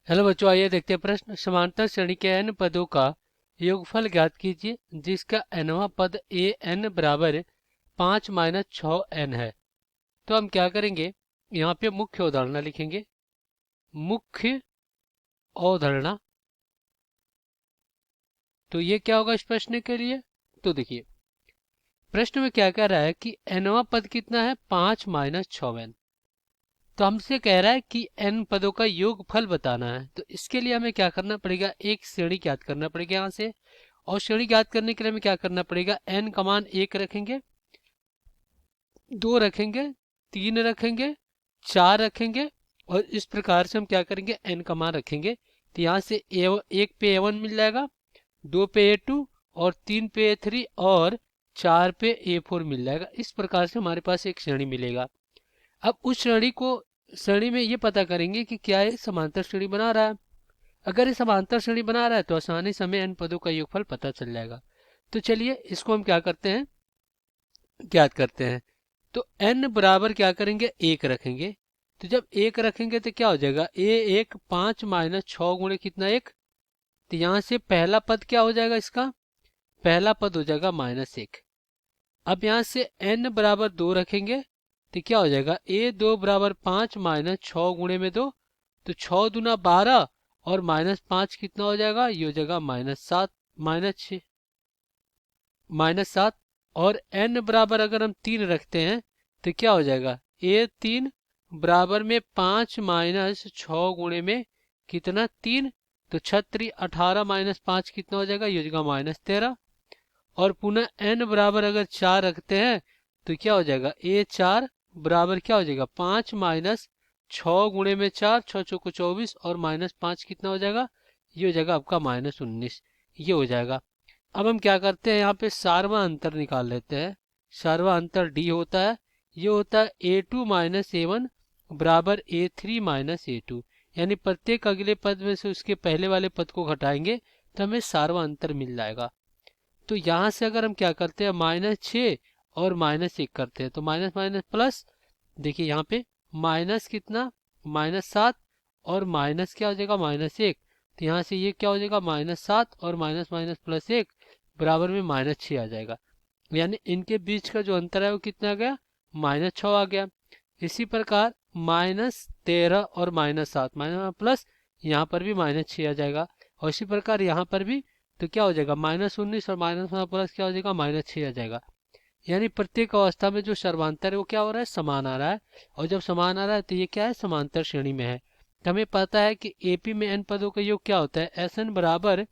Hello बच्चों, आइए देखते हैं प्रश्न। समांतर श्रेणी के n पदों का योगफल ज्ञात कीजिए जिसका nवां पद a n बराबर 5 माइनस 6n है। तो हम क्या करेंगे, यहाँ पे मुख्य अवधारणा लिखेंगे। मुख्य अवधारणा, तो ये क्या होगा इस प्रश्न के लिए। तो देखिए प्रश्न में क्या कह रहा है कि nवां पद कितना है, 5 माइनस 6n। तो हमसे कह रहा है कि n पदों का योगफल बताना है। तो इसके लिए हमें क्या करना पड़ेगा, एक श्रेणी ज्ञात करना पड़ेगा यहाँ से। और श्रेणी ज्ञात करने के लिए हमें क्या करना पड़ेगा, n का मान 1 रखेंगे, 2 रखेंगे, 3 रखेंगे, 4 रखेंगे, और इस प्रकार से हम क्या करेंगे, n का मान रखेंगे। तो यहाँ से एक पे a1 मिल जाएगा, 2 पे a2, और 3 पे a3, और 4 पे a4 मिल जाएगा। इस प्रकार से हमारे पास एक श्रेणी मिलेगा। अब उस श्रेणी में ये पता करेंगे कि क्या ये समांतर श्रेणी बना रहा है। अगर ये समांतर श्रेणी बना रहा है तो आसानी से हमें n पदों का योगफल पता चल जाएगा। तो चलिए इसको हम क्या करते हैं, ज्ञात करते हैं। तो n बराबर क्या करेंगे, 1 रखेंगे। तो जब 1 रखेंगे तो क्या हो जाएगा, a1 5 माइनस 6 गुणे कितना, 1। तो यहाँ से पहला पद क्या हो जाएगा, इसका पहला पद हो जाएगा -1। अब यहाँ से n बराबर 2 रखेंगे तो क्या हो जाएगा, a2 बराबर 5 माइनस 6 गुणे में 2, तो 6 दूना 12, और -5 कितना हो जाएगा, ये हो जाएगा -7, -7। और n बराबर अगर हम 3 रखते हैं तो क्या हो जाएगा, a3 बराबर में 5 माइनस 6 गुणे में कितना, 3, तो 6 18 माइनस 5 कितना हो जाएगा, ये हो जाएगा -13। और पुनः n बराबर अगर 4 रखते हैं तो क्या हो जाएगा, a4 बराबर क्या हो जाएगा, 5 माइनस 6 गुणे में 4, 6 चौको 24, और -5 कितना हो जाएगा, ये हो जाएगा आपका -19। ये हो जाएगा। अब हम क्या करते हैं, यहाँ पे सारवा अंतर निकाल लेते हैं। सारवा अंतर d होता है, ये होता है a2 माइनस a1 बराबर a3 माइनस a2। यानी प्रत्येक अगले पद में से उसके पहले वाले पद को घटाएंगे तो हमें सारवा अंतर मिल जाएगा। तो यहाँ से अगर हम क्या करते हैं, -6 और -1 करते हैं तो माइनस माइनस प्लस, देखिए यहाँ पे माइनस कितना, -7, और माइनस क्या हो जाएगा, -1। तो यहाँ से ये क्या हो जाएगा, -7 और माइनस माइनस प्लस 1 बराबर में -6 आ जाएगा। यानी इनके बीच का जो अंतर है वो कितना आ गया, -6 आ गया। इसी प्रकार -13 और -7 माइनस प्लस, यहाँ पर भी -6 आ जाएगा। और इसी प्रकार यहाँ पर भी, तो क्या हो जाएगा, -19 और माइनस प्लस क्या हो जाएगा, -6 आ जाएगा। यानी प्रत्येक अवस्था में जो सर्वांतर है वो क्या हो रहा है, समान आ रहा है। और जब समान आ रहा है तो ये क्या है, समांतर श्रेणी में है। तो हमें पता है कि एपी में n पदों का योग क्या होता है, एस n बराबर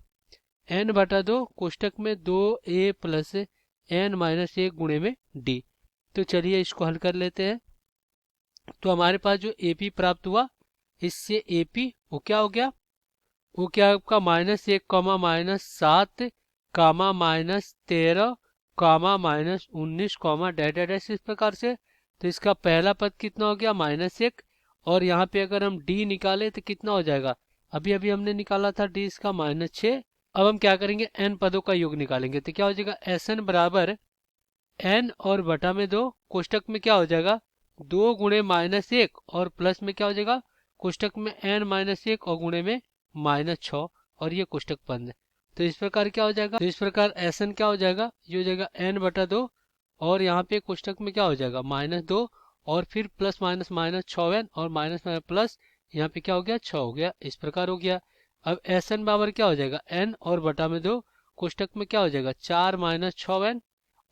n/2 कोष्टक में 2a प्लस n-1 गुणे में d। तो चलिए इसको हल कर लेते हैं। तो हमारे पास जो एपी प्राप्त हुआ, इससे एपी वो क्या हो गया, वो क्या आपका -1 कॉमा -7 कामा -13 कामा -19 कॉमा डैश डैश डैश, इस प्रकार से। तो इसका पहला पद कितना हो गया, -1। और यहाँ पे अगर हम d निकाले तो कितना हो जाएगा, अभी अभी हमने निकाला था d इसका -6। अब हम क्या करेंगे, n पदों का योग निकालेंगे तो क्या हो जाएगा, Sn बराबर n और बटा में 2 कोष्टक में क्या हो जाएगा, 2 गुणे -1, और प्लस में क्या हो जाएगा, कोष्टक में n-1 और गुणे में -6, और ये कोष्टक बंद है। तो इस प्रकार क्या हो जाएगा, तो इस प्रकार Sn क्या हो जाएगा, ये हो जाएगा n/2, और यहाँ पे कोष्टक में क्या हो जाएगा, -2, और फिर प्लस माइनस -6n, और माइनस प्लस, यहाँ पे क्या हो गया, 6 हो गया। इस प्रकार हो गया। अब Sn बराबर क्या हो जाएगा, n और बटा में 2 कोष्टक में क्या हो जाएगा, 4 - 6n।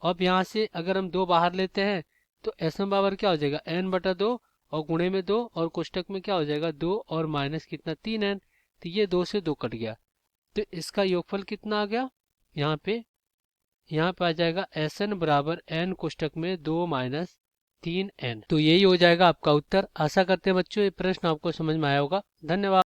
अब यहाँ से अगर हम 2 बाहर लेते हैं तो Sn बराबर क्या हो जाएगा, n/2 और गुणे में 2, और कोष्टक में क्या हो जाएगा, 2 और माइनस कितना, 3n। तो ये 2 से 2 कट गया। तो इसका योगफल कितना आ गया, यहाँ पे आ जाएगा Sn बराबर n कोष्टक में 2 माइनस 3n। तो यही हो जाएगा आपका उत्तर। आशा करते हैं बच्चों ये प्रश्न आपको समझ में आया होगा। धन्यवाद।